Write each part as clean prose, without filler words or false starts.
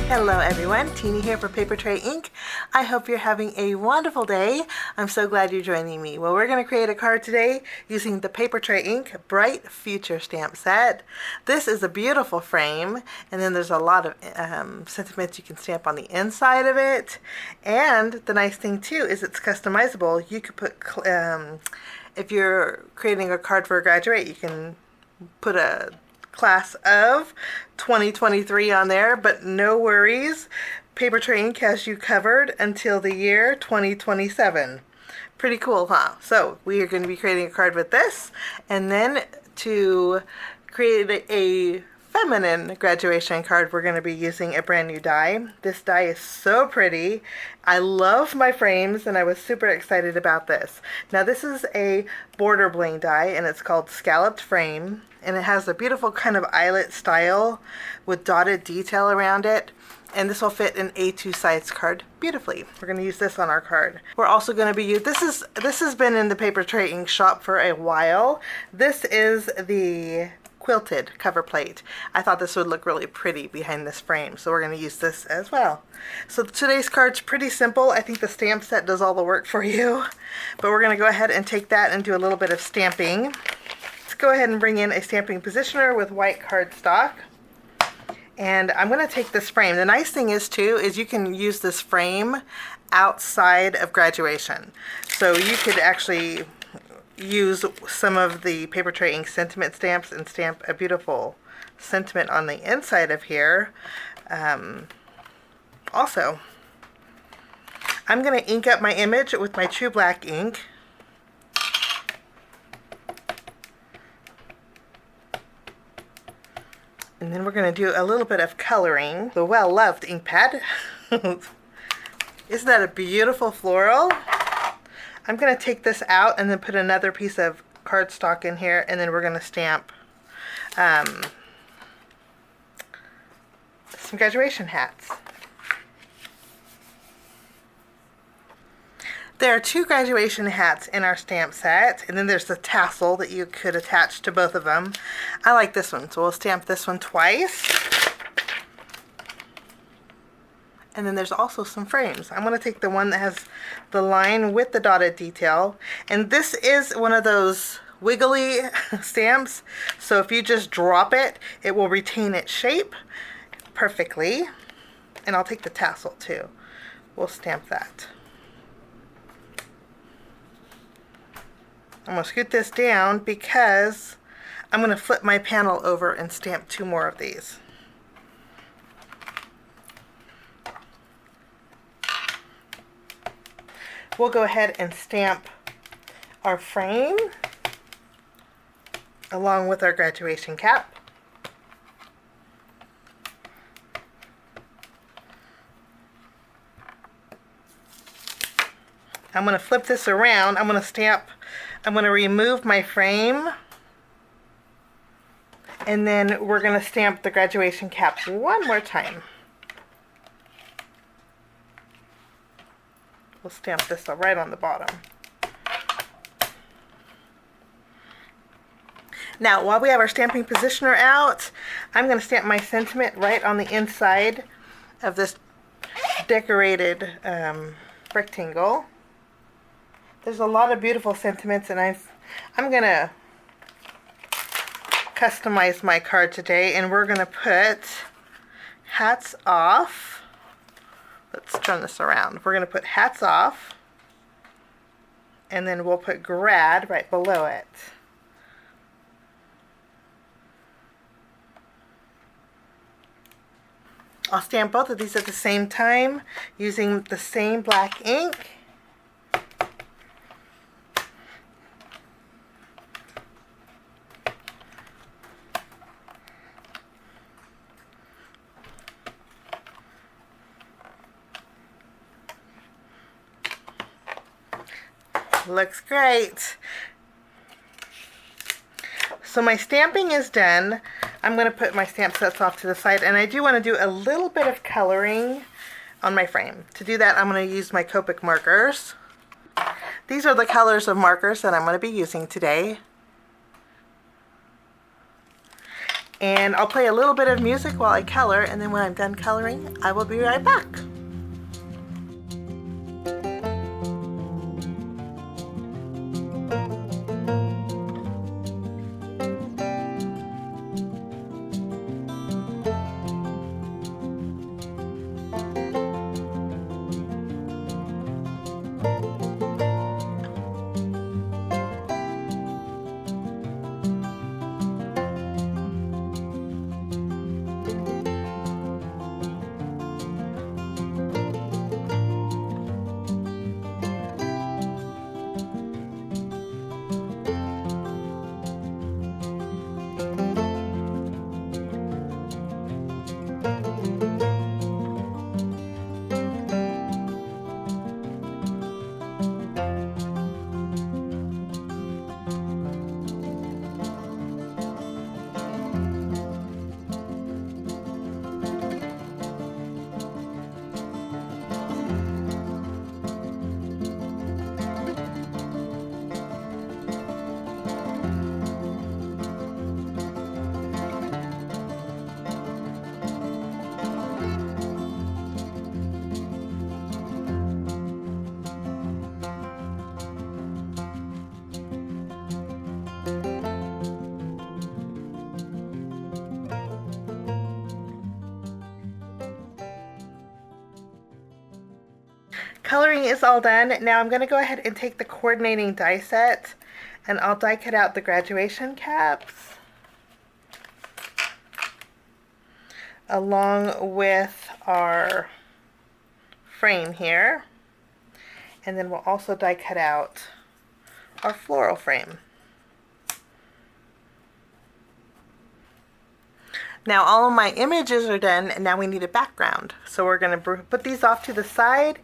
Hello everyone, Teeny here for Papertrey Inc. I hope you're having a wonderful day. I'm so glad you're joining me. Well, we're going to create a card today using the Papertrey Inc. Bright Future stamp set. This is a beautiful frame, and then there's a lot of sentiments you can stamp on the inside of it. And the nice thing too is it's customizable. You could put, if you're creating a card for a graduate, you can put a class of 2023 on there, but no worries. Papertrey Inc. has you covered until the year 2027. Pretty cool, huh? So we are going to be creating a card with this, and then to create a feminine graduation card, we're going to be using a brand new die. This die is so pretty. I love my frames, and I was super excited about this. Now this is a border bling die, and it's called Scalloped Frame, and it has a beautiful kind of eyelet style with dotted detail around it, and this will fit an A2 size card beautifully. We're going to use this on our card. We're also going to be using, this has been in the Papertrey Inc. shop for a while. This is the Quilted cover plate. I thought this would look really pretty behind this frame, so we're going to use this as well. So today's card's pretty simple. I think the stamp set does all the work for you, but we're going to go ahead and take that and do a little bit of stamping. Let's go ahead and bring in a stamping positioner with white cardstock, and I'm going to take this frame. The nice thing is too is you can use this frame outside of graduation, so you could actually use some of the Papertrey Inc. sentiment stamps and stamp a beautiful sentiment on the inside of here. Also, I'm going to ink up my image with my True Black ink. And then we're going to do a little bit of coloring. The well-loved ink pad. Isn't that a beautiful floral? I'm going to take this out and then put another piece of cardstock in here, and then we're going to stamp some graduation hats. There are 2 graduation hats in our stamp set, and then there's the tassel that you could attach to both of them. I like this one, so we'll stamp this one twice. And then there's also some frames. I'm going to take the one that has the line with the dotted detail. And this is one of those wiggly stamps. So if you just drop it, it will retain its shape perfectly. And I'll take the tassel too. We'll stamp that. I'm going to scoot this down because I'm going to flip my panel over and stamp 2 more of these. We'll go ahead and stamp our frame along with our graduation cap. I'm going to flip this around. I'm going to remove my frame, and then we're going to stamp the graduation cap one more time. We'll stamp this right on the bottom. Now, while we have our stamping positioner out, I'm going to stamp my sentiment right on the inside of this decorated rectangle. There's a lot of beautiful sentiments, and I'm going to customize my card today, and we're going to put hats off. Let's turn this around. We're going to put hats off, and then we'll put Grad right below it. I'll stamp both of these at the same time using the same black ink. Looks great. So my stamping is done. I'm going to put my stamp sets off to the side, and I do want to do a little bit of coloring on my frame. To do that, I'm going to use my Copic markers. These are the colors of markers that I'm going to be using today. And I'll play a little bit of music while I color, and then when I'm done coloring, I will be right back. Coloring is all done. Now I'm going to go ahead and take the coordinating die set, and I'll die cut out the graduation caps along with our frame here, and then we'll also die cut out our floral frame. Now all of my images are done, and now we need a background. So we're going to put these off to the side.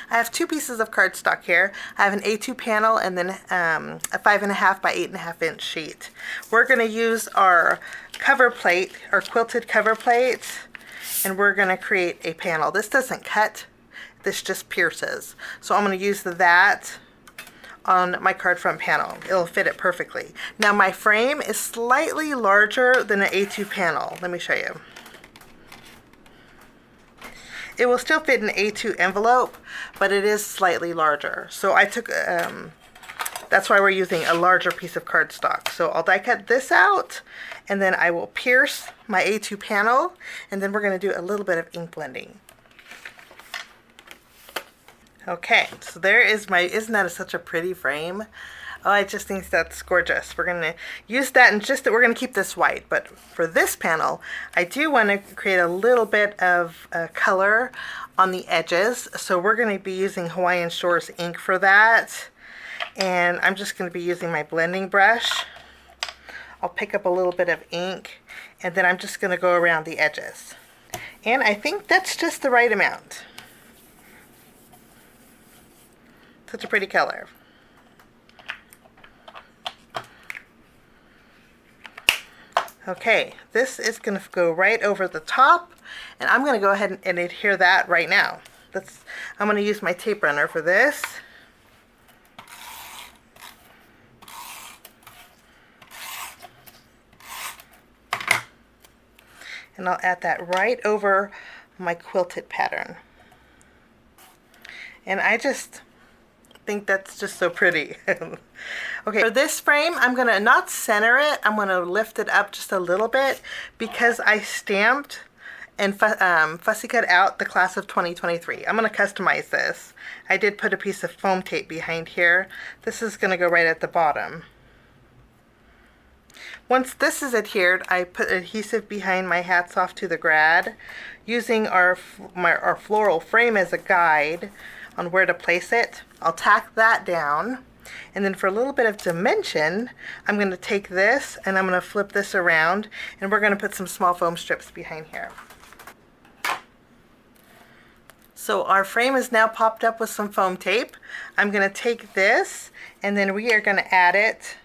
I have two pieces of cardstock here. I have an A2 panel and then a 5.5 by 8.5 inch sheet. We're going to use our cover plate, our quilted cover plate, and we're going to create a panel. This doesn't cut, this just pierces. So I'm going to use that on my card front panel. It'll fit it perfectly. Now my frame is slightly larger than an A2 panel. Let me show you. It will still fit an A2 envelope, but it is slightly larger. So I took, that's why we're using a larger piece of cardstock. So I'll die cut this out, and then I will pierce my A2 panel, and then we're going to do a little bit of ink blending. Okay, so there is my, isn't that such a pretty frame? Oh, I just think that's gorgeous. We're going to use that, and just that we're going to keep this white. But for this panel, I do want to create a little bit of color on the edges. So we're going to be using Hawaiian Shores ink for that. And I'm just going to be using my blending brush. I'll pick up a little bit of ink, and then I'm just going to go around the edges. And I think that's just the right amount. Such a pretty color. Okay, this is going to go right over the top, and I'm going to go ahead and adhere that right now. I'm going to use my tape runner for this. And I'll add that right over my quilted pattern. And I just think that's just so pretty. Okay, for this frame, I'm going to not center it. I'm going to lift it up just a little bit because I stamped and fussy cut out the class of 2023. I'm going to customize this. I did put a piece of foam tape behind here. This is going to go right at the bottom. Once this is adhered, I put adhesive behind my hats off to the Grad, using our floral frame as a guide on where to place it. I'll tack that down, and then for a little bit of dimension, I'm going to take this and I'm going to flip this around, and we're going to put some small foam strips behind here. So our frame is now popped up with some foam tape. I'm going to take this, and then we are going to add it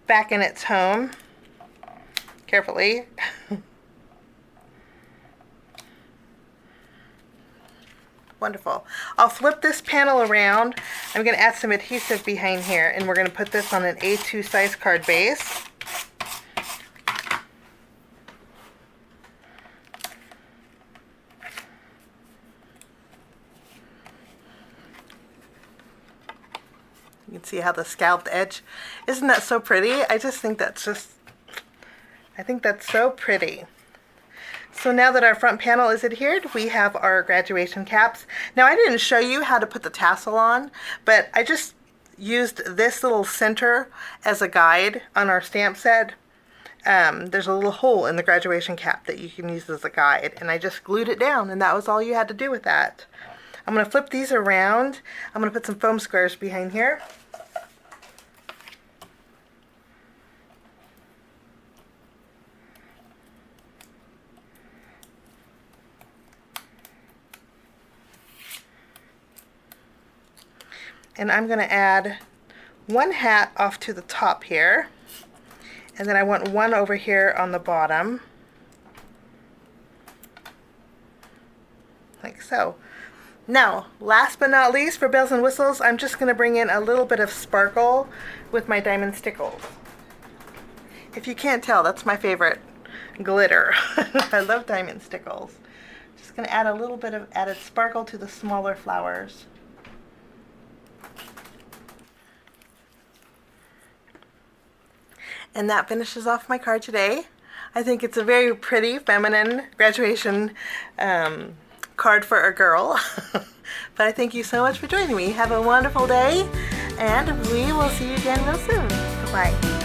back in its home carefully. Wonderful. I'll flip this panel around. I'm going to add some adhesive behind here, and we're going to put this on an A2 size card base. You can see how the scalloped edge, isn't that so pretty? I just think that's I think that's so pretty. So now that our front panel is adhered, we have our graduation caps. Now I didn't show you how to put the tassel on, but I just used this little center as a guide on our stamp set. There's a little hole in the graduation cap that you can use as a guide, and I just glued it down, and that was all you had to do with that. I'm going to flip these around. I'm going to put some foam squares behind here. And I'm going to add one hat off to the top here. And then I want one over here on the bottom. Like so. Now, last but not least, for bells and whistles, I'm just going to bring in a little bit of sparkle with my diamond stickles. If you can't tell, that's my favorite glitter. I love diamond stickles. Just going to add a little bit of added sparkle to the smaller flowers. And that finishes off my card today. I think it's a very pretty, feminine graduation card for a girl. But I thank you so much for joining me. Have a wonderful day, and we will see you again real soon. Bye-bye.